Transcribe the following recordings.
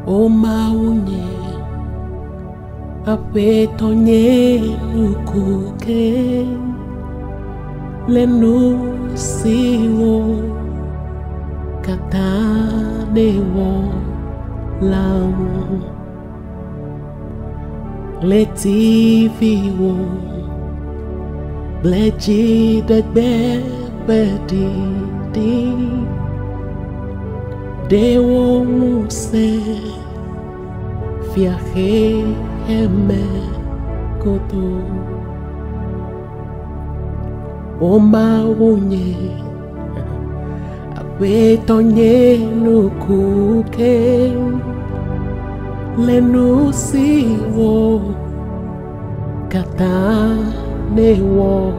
O maunye apetonye nukuke lenu siwo katane wo lam leti viwo bleji dagbe bedi di dewo muse viaje eme koto o maunye apetonye nukuke lenu siwo katane wo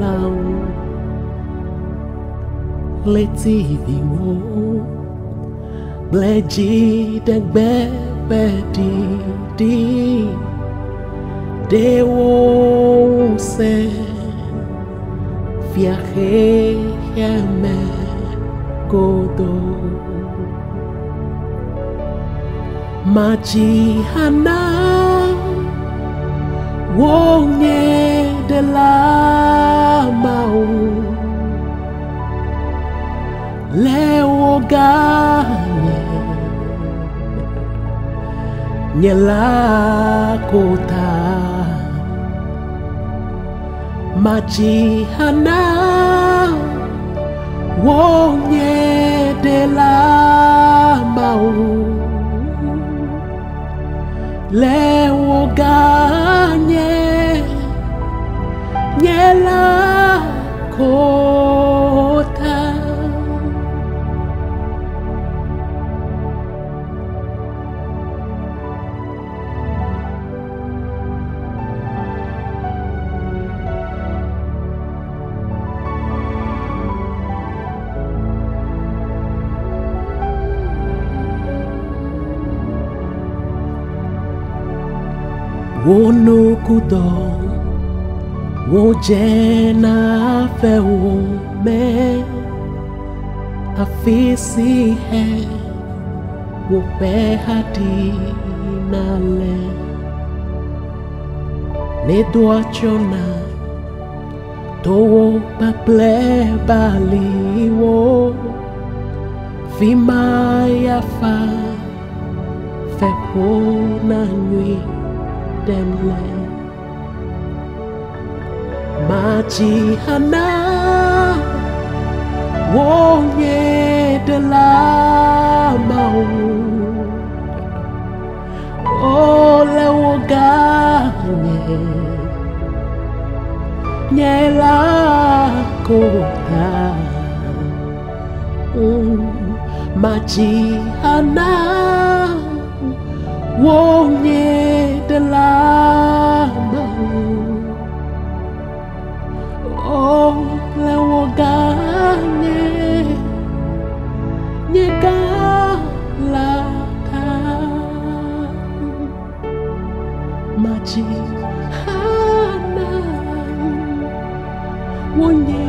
lam leti viwo bleji dagbe bedi di dewo se viaje eme kodo maji hana wonye de la mau lewo ganye nyela kota maji hana wonye de la mau lewo ganye nyela kota wono kudo wo jena fe wo me afisi he wo pe hadi nale ne doachona to paple bali wo vimaya fa fe ko na nui denle maji hana wonye de la mau ole woganye nyela kota maji hana wonye de la mau oh le woganye nyega la ta maji hana wonye